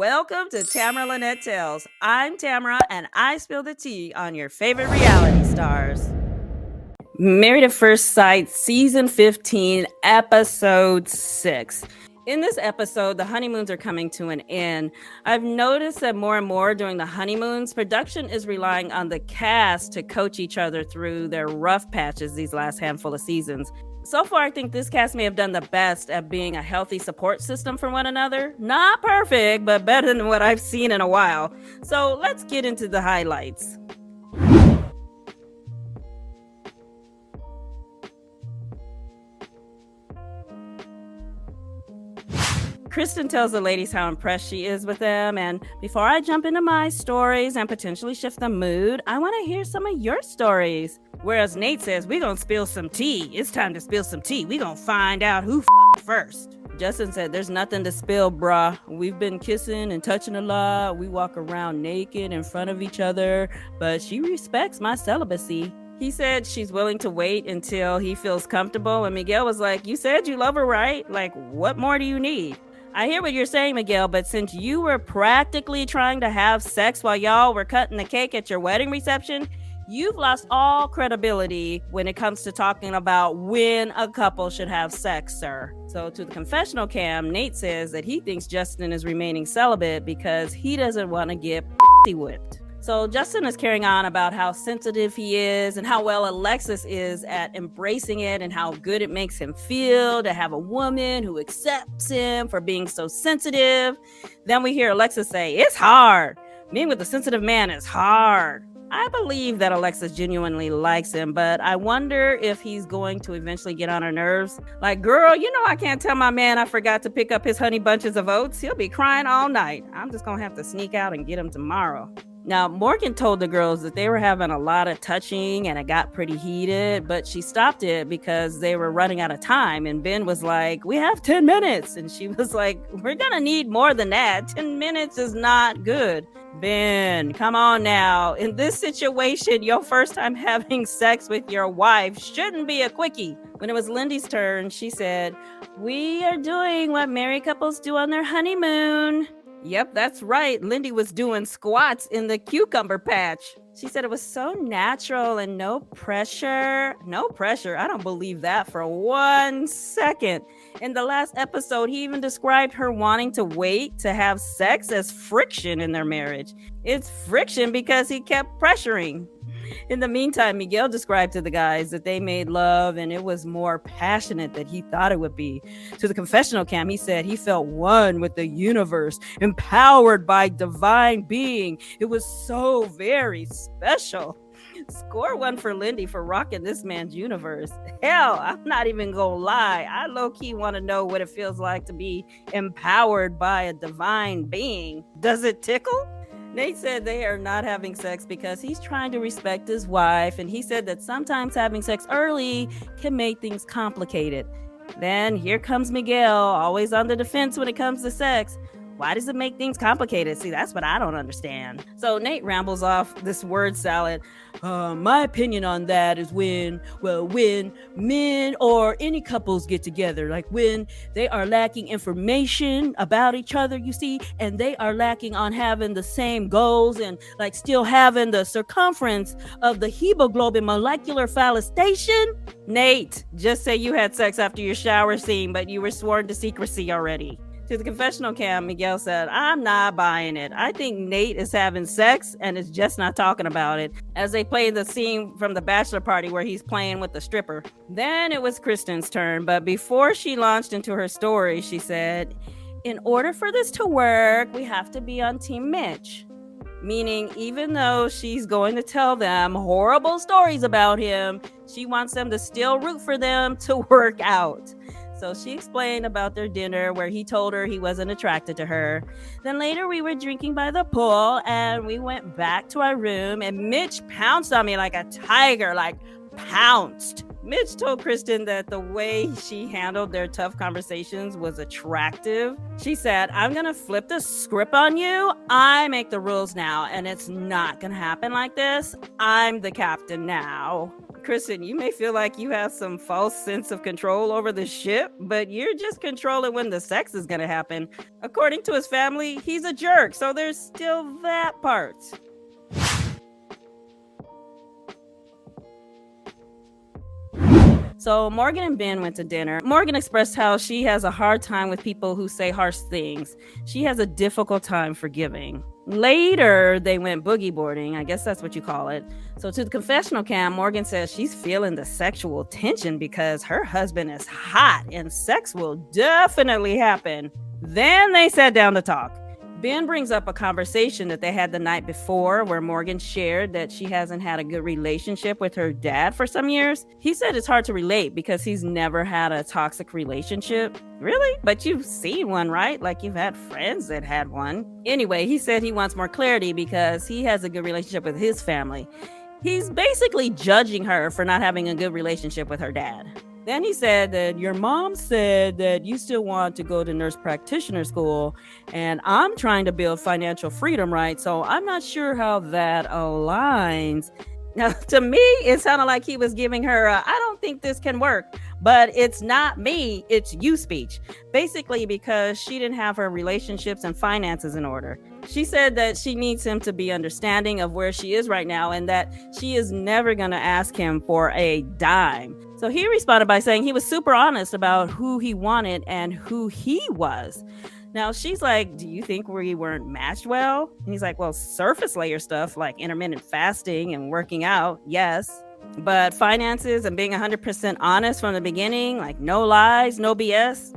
Welcome to Tamara Lynette Tales. I'm Tamara, and I spill the tea on your favorite reality stars. Married at First Sight, Season 15, Episode 6. In this episode, the honeymoons are coming to an end. I've noticed that more and more during the honeymoons, production is relying on the cast to coach each other through their rough patches these last handful of seasons. So far, I think this cast may have done the best at being a healthy support system for one another. Not perfect, but better than what I've seen in a while. So let's get into the highlights. Krysten tells the ladies how impressed she is with them, and before I jump into my stories and potentially shift the mood, I want to hear some of your stories. Whereas Nate says, we're going to spill some tea. It's time to spill some tea. We're going to find out who first. Justin said, there's nothing to spill, bruh. We've been kissing and touching a lot. We walk around naked in front of each other, but she respects my celibacy. He said she's willing to wait until he feels comfortable, and Miguel was like, you said you love her, right? Like, what more do you need? I hear what you're saying, Miguel, but since you were practically trying to have sex while y'all were cutting the cake at your wedding reception, you've lost all credibility when it comes to talking about when a couple should have sex, sir. So to the confessional cam, Nate says that he thinks Justin is remaining celibate because he doesn't want to get whipped. So Justin is carrying on about how sensitive he is and how well Alexis is at embracing it and how good it makes him feel to have a woman who accepts him for being so sensitive. Then we hear Alexis say, it's hard. Being with a sensitive man is hard. I believe that Alexis genuinely likes him, but I wonder if he's going to eventually get on her nerves. Like, girl, you know I can't tell my man I forgot to pick up his honey bunches of oats. He'll be crying all night. I'm just going to have to sneak out and get him tomorrow. Now, Morgan told the girls that they were having a lot of touching and it got pretty heated, but she stopped it because they were running out of time. And Ben was like, we have 10 minutes. And she was like, we're going to need more than that. 10 minutes is not good. Ben, come on now. In this situation, your first time having sex with your wife shouldn't be a quickie. When it was Lindy's turn, she said, we are doing what married couples do on their honeymoon. Yep, that's right. Lindy was doing squats in the cucumber patch. She said it was so natural and no pressure. No pressure. I don't believe that for 1 second. In the last episode, he even described her wanting to wait to have sex as friction in their marriage. It's friction because he kept pressuring. In the meantime, Miguel described to the guys that they made love and it was more passionate than he thought it would be. To the confessional cam, he said he felt one with the universe, empowered by divine being. It was so very special. Score one for Lindy for rocking this man's universe. Hell, I'm not even gonna lie. I low-key want to know what it feels like to be empowered by a divine being. Does it tickle? Nate said they are not having sex because he's trying to respect his wife, and he said that sometimes having sex early can make things complicated. Then here comes Miguel, always on the defense when it comes to sex. Why does it make things complicated? See, that's what I don't understand. So Nate rambles off this word salad. My opinion on that is when men or any couples get together, like when they are lacking information about each other, you see, and they are lacking on having the same goals and like still having the circumference of the hemoglobin molecular phallus station. Nate, just say you had sex after your shower scene, but you were sworn to secrecy already. To the confessional cam, Miguel said, I'm not buying it. I think Nate is having sex and is just not talking about it, as they play the scene from the bachelor party where he's playing with the stripper. Then it was Krysten's turn, but before she launched into her story, she said, in order for this to work, we have to be on Team Mitch. Meaning, even though she's going to tell them horrible stories about him, she wants them to still root for them to work out. So she explained about their dinner where he told her he wasn't attracted to her. Then later we were drinking by the pool and we went back to our room and Mitch pounced on me like a tiger, like pounced. Mitch told Krysten that the way she handled their tough conversations was attractive. She said, "I'm going to flip the script on you. I make the rules now, and it's not going to happen like this. I'm the captain now." Krysten, you may feel like you have some false sense of control over the ship, but you're just controlling when the sex is going to happen. According to his family, he's a jerk, so there's still that part. So Morgan and Ben went to dinner. Morgan expressed how she has a hard time with people who say harsh things. She has a difficult time forgiving. Later, they went boogie boarding. I guess that's what you call it. So to the confessional cam, Morgan says she's feeling the sexual tension because her husband is hot and sex will definitely happen. Then they sat down to talk. Ben brings up a conversation that they had the night before where Morgan shared that she hasn't had a good relationship with her dad for some years. He said it's hard to relate because he's never had a toxic relationship. Really? But you've seen one, right? Like you've had friends that had one. Anyway, he said he wants more clarity because he has a good relationship with his family. He's basically judging her for not having a good relationship with her dad. Then he said that your mom said that you still want to go to nurse practitioner school, and I'm trying to build financial freedom, right? So I'm not sure how that aligns. Now, to me, it sounded like he was giving her I don't think this can work, but it's not me, it's you speech. Basically, because she didn't have her relationships and finances in order. She said that she needs him to be understanding of where she is right now and that she is never going to ask him for a dime. So he responded by saying he was super honest about who he wanted and who he was. Now she's like, "Do you think we weren't matched well?" And he's like, "Well, surface layer stuff like intermittent fasting and working out, yes. But finances and being 100% honest from the beginning, like no lies, no BS.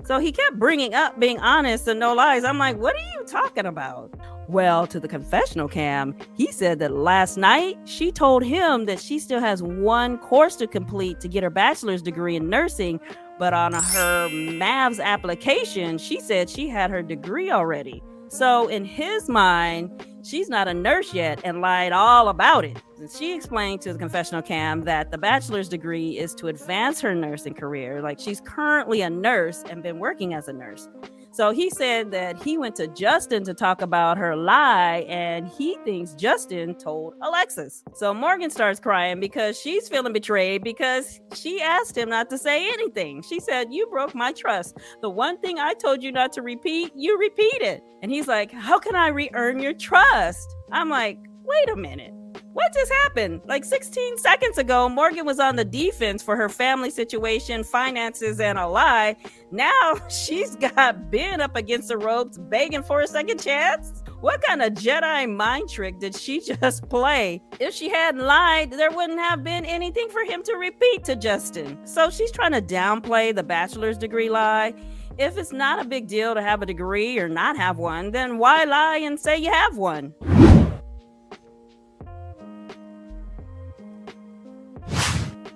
So he kept bringing up being honest and no lies. I'm like, what are you talking about? Well, to the confessional cam, he said that last night she told him that she still has one course to complete to get her bachelor's degree in nursing, but on her MAFS application, she said she had her degree already. So in his mind, she's not a nurse yet and lied all about it. And she explained to the confessional cam that the bachelor's degree is to advance her nursing career. Like she's currently a nurse and been working as a nurse. So he said that he went to Justin to talk about her lie, and he thinks Justin told Alexis. So Morgan starts crying because she's feeling betrayed because she asked him not to say anything. She said, "You broke my trust. The one thing I told you not to repeat, you repeated." And he's like, "How can I re-earn your trust?" I'm like, wait a minute. What just happened? Like 16 seconds ago, Morgan was on the defense for her family situation, finances, and a lie. Now she's got Ben up against the ropes begging for a second chance? What kind of Jedi mind trick did she just play? If she hadn't lied, there wouldn't have been anything for him to repeat to Justin. So she's trying to downplay the bachelor's degree lie. If it's not a big deal to have a degree or not have one, then why lie and say you have one?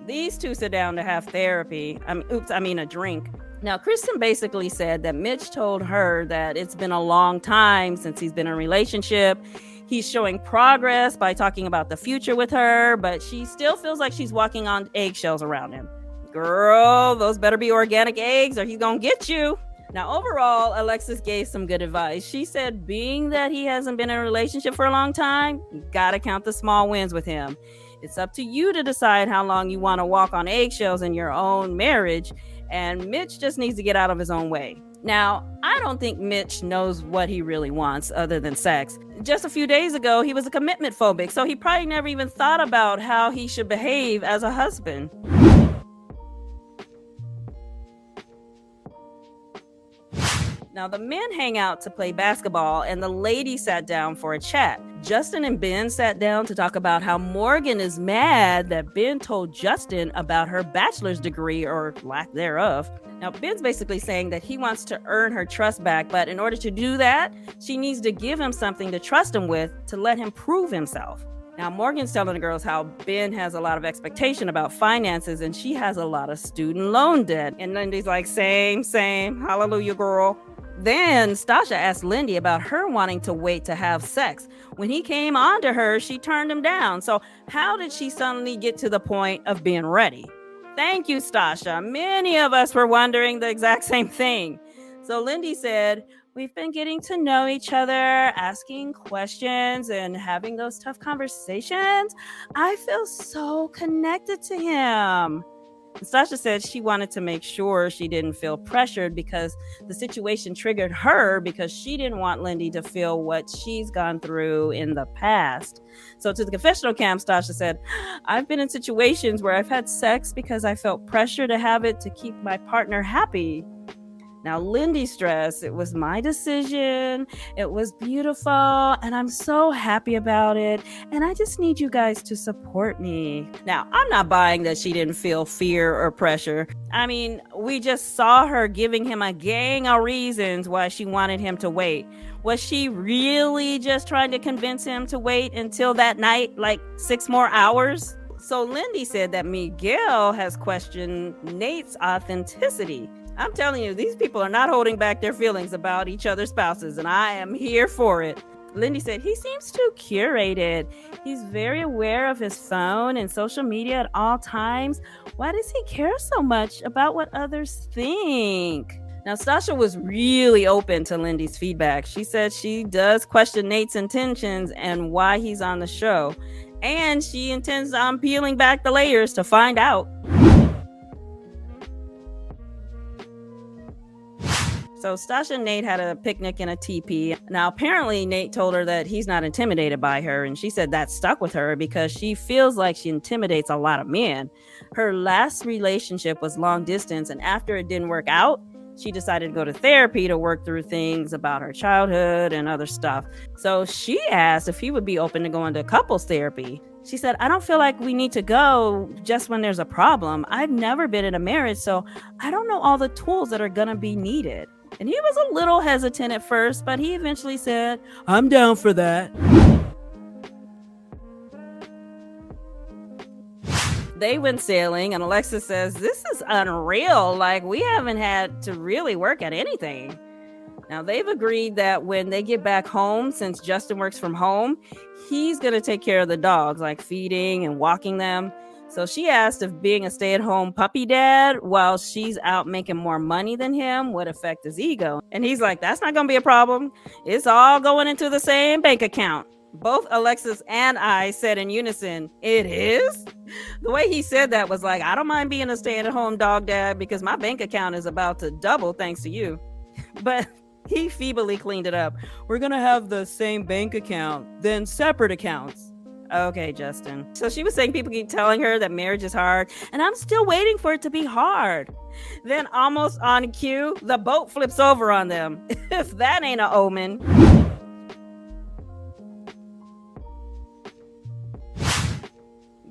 These two sit down to have therapy. A drink. Now, Krysten basically said that Mitch told her that it's been a long time since he's been in a relationship. He's showing progress by talking about the future with her, but she still feels like she's walking on eggshells around him. Girl, those better be organic eggs or he's gonna get you. Now, overall, Alexis gave some good advice. She said, being that he hasn't been in a relationship for a long time, you gotta count the small wins with him. It's up to you to decide how long you want to walk on eggshells in your own marriage, and Mitch just needs to get out of his own way. Now, I don't think Mitch knows what he really wants other than sex. Just a few days ago, he was a commitment phobic, so he probably never even thought about how he should behave as a husband. Now, the men hang out to play basketball, and the ladies sat down for a chat. Justin and Ben sat down to talk about how Morgan is mad that Ben told Justin about her bachelor's degree, or lack thereof. Now, Ben's basically saying that he wants to earn her trust back, but in order to do that, she needs to give him something to trust him with to let him prove himself. Now, Morgan's telling the girls how Ben has a lot of expectation about finances, and she has a lot of student loan debt. And Lindy's like, same, hallelujah, girl. Then Stacia asked Lindy about her wanting to wait to have sex. When he came on to her, she turned him down. So how did she suddenly get to the point of being ready? Thank you, Stacia. Many of us were wondering the exact same thing. So Lindy said, we've been getting to know each other, asking questions, and having those tough conversations. I feel so connected to him. Stacia said she wanted to make sure she didn't feel pressured because the situation triggered her because she didn't want Lindy to feel what she's gone through in the past. So to the confessional camp, Stacia said, I've been in situations where I've had sex because I felt pressure to have it to keep my partner happy. Now, Lindy stressed, it was my decision, it was beautiful, and I'm so happy about it, and I just need you guys to support me. Now, I'm not buying that she didn't feel fear or pressure. I mean, we just saw her giving him a gang of reasons why she wanted him to wait. Was she really just trying to convince him to wait until that night, like 6 more hours? So Lindy said that Miguel has questioned Nate's authenticity. I'm telling you, these people are not holding back their feelings about each other's spouses, and I am here for it. Lindy said he seems too curated. He's very aware of his phone and social media at all times. Why does he care so much about what others think? Now, Stacia was really open to Lindy's feedback. She said she does question Nate's intentions and why he's on the show, and she intends on peeling back the layers to find out. So Stacia and Nate had a picnic in a teepee. Now, apparently, Nate told her that he's not intimidated by her, and she said that stuck with her because she feels like she intimidates a lot of men. Her last relationship was long distance, and after it didn't work out, she decided to go to therapy to work through things about her childhood and other stuff. So she asked if he would be open to going to couples therapy. She said, I don't feel like we need to go just when there's a problem. I've never been in a marriage, so I don't know all the tools that are going to be needed. And he was a little hesitant at first, but he eventually said, I'm down for that. They went sailing, and Alexis says, this is unreal. Like, we haven't had to really work at anything. Now, they've agreed that when they get back home, since Justin works from home, he's going to take care of the dogs, like feeding and walking them. So she asked if being a stay-at-home puppy dad while she's out making more money than him would affect his ego. And he's like, that's not going to be a problem. It's all going into the same bank account. Both Alexis and I said in unison, it is? The way he said that was like, I don't mind being a stay-at-home dog dad because my bank account is about to double thanks to you. But he feebly cleaned it up. We're going to have the same bank account, then separate accounts. Okay, Justin. So she was saying people keep telling her that marriage is hard, and I'm still waiting for it to be hard. Then almost on cue, the boat flips over on them. If that ain't an omen.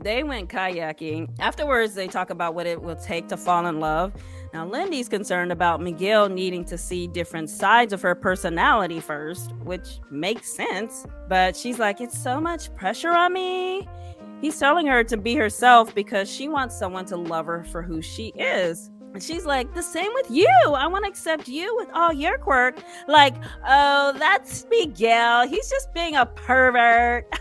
They went kayaking. Afterwards, they talk about what it will take to fall in love. Now, Lindy's concerned about Miguel needing to see different sides of her personality first, which makes sense. But she's like, it's so much pressure on me. He's telling her to be herself because she wants someone to love her for who she is. And she's like, the same with you. I want to accept you with all your quirk. Like, oh, that's Miguel. He's just being a pervert.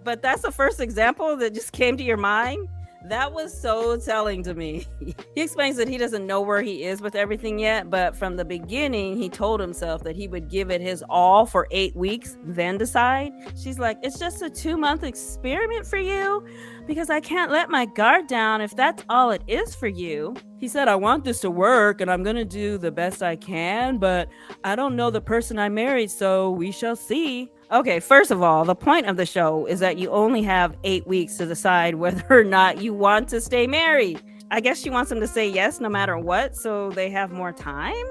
But that's the first example that just came to your mind? That was so telling to me. He explains that he doesn't know where he is with everything yet, but from the beginning, he told himself that he would give it his all for 8 weeks, then decide. She's like, it's just a 2-month experiment for you because I can't let my guard down if that's all it is for you. He said, I want this to work and I'm going to do the best I can, but I don't know the person I married, so we shall see. Okay, first of all, the point of the show is that you only have 8 weeks to decide whether or not you want to stay married. I guess she wants them to say yes no matter what, so they have more time?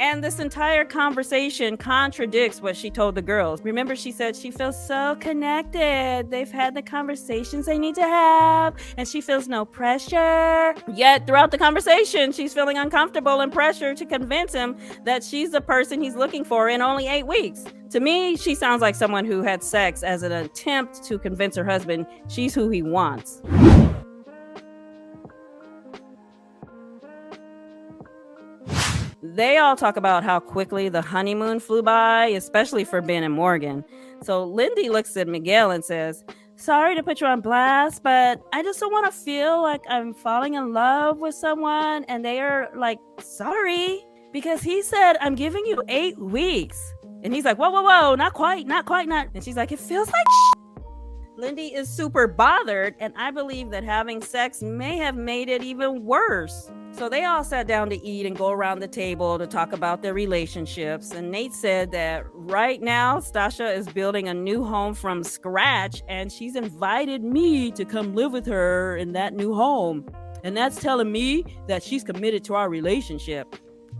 And this entire conversation contradicts what she told the girls. Remember, she said she feels so connected. They've had the conversations they need to have, and she feels no pressure. Yet, throughout the conversation, she's feeling uncomfortable and pressure to convince him that she's the person he's looking for in only 8 weeks. To me, she sounds like someone who had sex as an attempt to convince her husband she's who he wants. They all talk about how quickly the honeymoon flew by, especially for Ben and Morgan. So Lindy looks at Miguel and says, "Sorry to put you on blast, but I just don't want to feel like I'm falling in love with someone." And they are like, "Sorry," because he said, "I'm giving you 8 weeks." And he's like, whoa, not quite. And she's like, "It feels like shit." Lindy is super bothered, and I believe that having sex may have made it even worse. So they all sat down to eat and go around the table to talk about their relationships. And Nate said that right now, Stacia is building a new home from scratch, and she's invited me to come live with her in that new home. And that's telling me that she's committed to our relationship.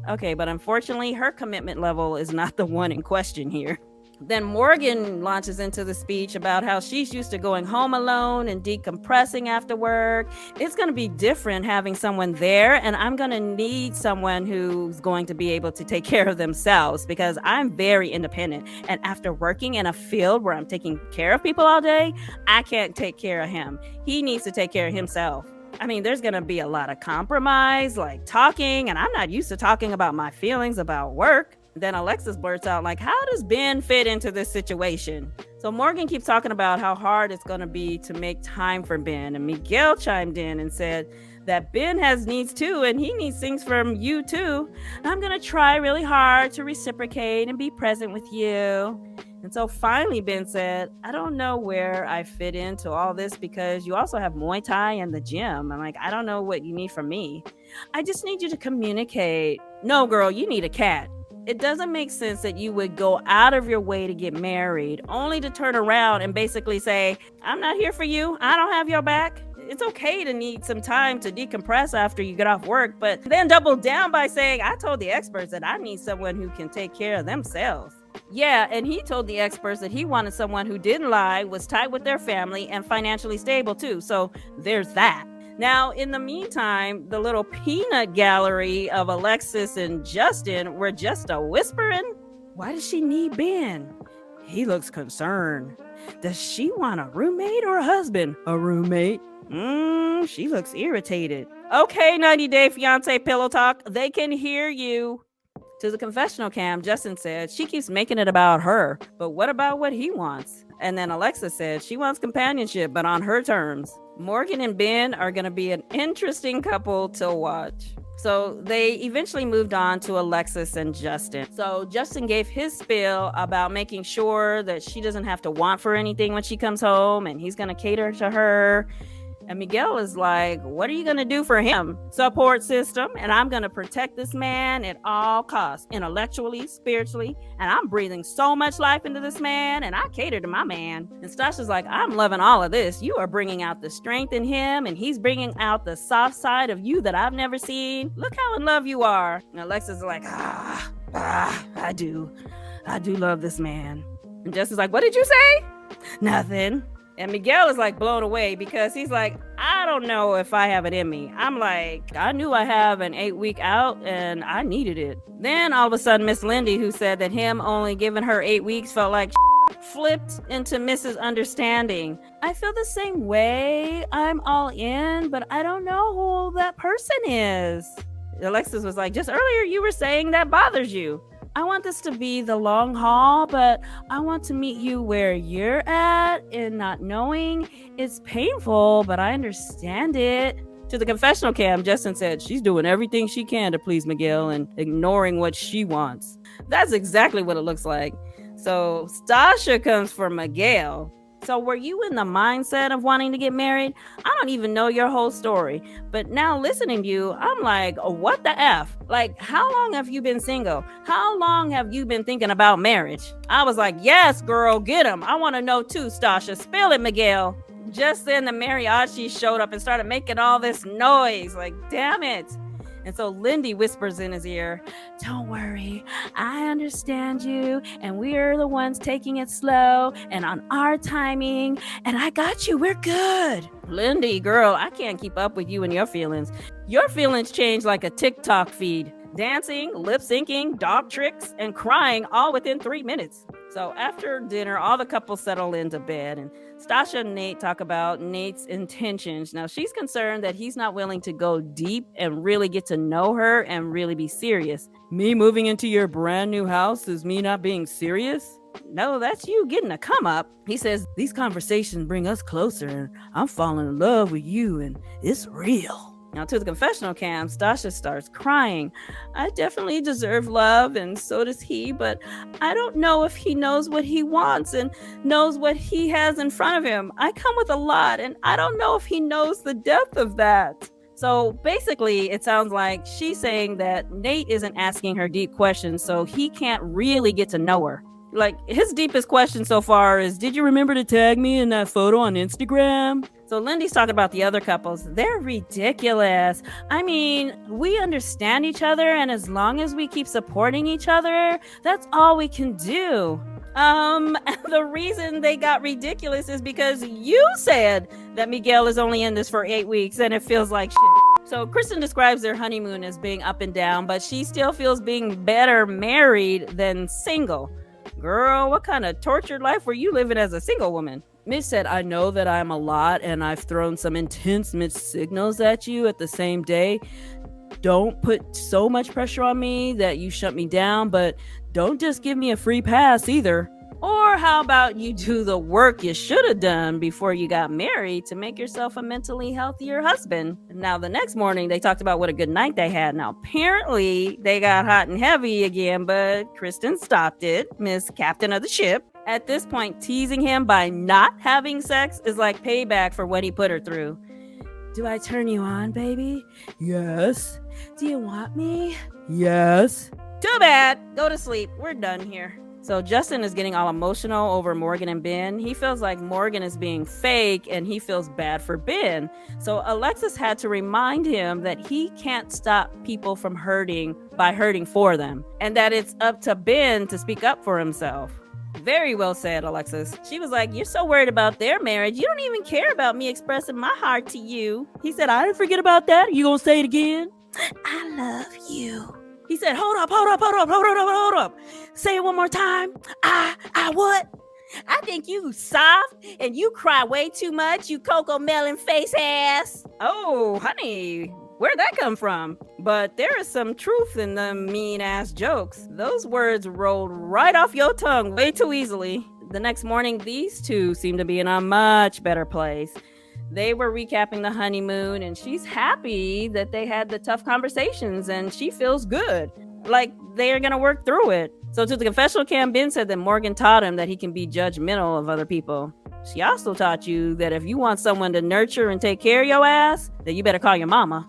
Okay, but unfortunately, her commitment level is not the one in question here. Then Morgan launches into the speech about how she's used to going home alone and decompressing after work. It's going to be different having someone there, and I'm going to need someone who's going to be able to take care of themselves because I'm very independent. And after working in a field where I'm taking care of people all day, I can't take care of him. He needs to take care of himself. I mean, there's going to be a lot of compromise, like talking, and I'm not used to talking about my feelings about work. Then Alexis blurts out, like, how does Ben fit into this situation? So Morgan keeps talking about how hard it's going to be to make time for Ben. And Miguel chimed in and said that Ben has needs too, and he needs things from you too. I'm going to try really hard to reciprocate and be present with you. And so finally Ben said, "I don't know where I fit into all this because you also have Muay Thai and the gym. I'm like, I don't know what you need from me. I just need you to communicate. No, girl, you need a cat. It doesn't make sense that you would go out of your way to get married only to turn around and basically say, I'm not here for you. I don't have your back. It's okay to need some time to decompress after you get off work, but then double down by saying, I told the experts that I need someone who can take care of themselves." Yeah, and he told the experts that he wanted someone who didn't lie, was tight with their family, and financially stable too. So there's that. Now, in the meantime, the little peanut gallery of Alexis and Justin were just a whispering. Why does she need Ben? He looks concerned. Does she want a roommate or a husband? A roommate? She looks irritated. Okay, 90 Day Fiance Pillow Talk, they can hear you. To the confessional cam, Justin said she keeps making it about her, but what about what he wants? And then Alexis said she wants companionship, but on her terms. Morgan and Ben are going to be an interesting couple to watch. So they eventually moved on to Alexis and Justin. So Justin gave his spiel about making sure that she doesn't have to want for anything when she comes home, and he's going to cater to her. And Miguel is like, what are you going to do for him? Support system. And I'm going to protect this man at all costs, intellectually, spiritually. And I'm breathing so much life into this man, and I cater to my man. And Stasia's like, I'm loving all of this. You are bringing out the strength in him, and he's bringing out the soft side of you that I've never seen. Look how in love you are. And Alexis is like, I do love this man. And Justin's like, what did you say? Nothing. And Miguel is like blown away because he's like, I don't know if I have it in me. I'm like, I knew I have an 8-week out and I needed it. Then all of a sudden, Miss Lindy, who said that him only giving her 8 weeks felt like flipped into Mrs. Understanding. I feel the same way. I'm all in, but I don't know who that person is. Alexis was like, just earlier you were saying that bothers you. I want this to be the long haul, but I want to meet you where you're at, and not knowing it's painful, but I understand it. To the confessional cam, Justin said she's doing everything she can to please Miguel and ignoring what she wants. That's exactly what it looks like. So Stacia comes for Miguel. So were you in the mindset of wanting to get married? I don't even know your whole story. But now listening to you, I'm like, what the F? Like, how long have you been single? How long have you been thinking about marriage? I was like, yes, girl, get him. I want to know too, Stacia. Spill it, Miguel. Just then the mariachi showed up and started making all this noise. Like, damn it. And so Lindy whispers in his ear, don't worry, I understand you, and we're the ones taking it slow and on our timing, and I got you, we're good. Lindy, girl, I can't keep up with you and your feelings. Your feelings change like a TikTok feed. Dancing, lip syncing, dog tricks, and crying all within 3 minutes. So after dinner, all the couples settle into bed, and Stacia and Nate talk about Nate's intentions. Now, she's concerned that he's not willing to go deep and really get to know her and really be serious. Me moving into your brand new house is me not being serious? No, that's you getting a come up. He says, these conversations bring us closer, and I'm falling in love with you, and it's real. Now, to the confessional cam, Stacia starts crying. I definitely deserve love, and so does he, but I don't know if he knows what he wants and knows what he has in front of him. I come with a lot, and I don't know if he knows the depth of that. So basically, it sounds like she's saying that Nate isn't asking her deep questions, so he can't really get to know her. Like, his deepest question so far is, did you remember to tag me in that photo on Instagram? So Lindy's talking about the other couples. They're ridiculous. I mean, we understand each other, and as long as we keep supporting each other, that's all we can do. The reason they got ridiculous is because you said that Miguel is only in this for 8 weeks, and it feels like shit. So Krysten describes their honeymoon as being up and down, but she still feels being better married than single. Girl, what kind of tortured life were you living as a single woman? Mitch said, I know that I'm a lot and I've thrown some intense mixed signals at you at the same day. Don't put so much pressure on me that you shut me down, but don't just give me a free pass either. Or how about you do the work you should have done before you got married to make yourself a mentally healthier husband? Now, the next morning, they talked about what a good night they had. Now, apparently, they got hot and heavy again, but Krysten stopped it, Miss Captain of the ship. At this point, teasing him by not having sex is like payback for what he put her through. Do I turn you on, baby? Yes. Do you want me? Yes. Too bad. Go to sleep. We're done here. So Justin is getting all emotional over Morgan and Ben. He feels like Morgan is being fake and he feels bad for Ben. So Alexis had to remind him that he can't stop people from hurting by hurting for them, and that it's up to Ben to speak up for himself. Very well said, Alexis. She was like, you're so worried about their marriage. You don't even care about me expressing my heart to you. He said, I didn't forget about that. You gonna say it again? I love you. He said, hold up. Say it one more time. I what? I think you soft and you cry way too much, you cocoa melon face ass. Oh, honey, where'd that come from? But there is some truth in the mean ass jokes. Those words rolled right off your tongue way too easily. The next morning, these two seem to be in a much better place. They were recapping the honeymoon, and she's happy that they had the tough conversations, and she feels good. Like they are going to work through it. So to the confessional cam, Ben said that Morgan taught him that he can be judgmental of other people. She also taught you that if you want someone to nurture and take care of your ass, then you better call your mama.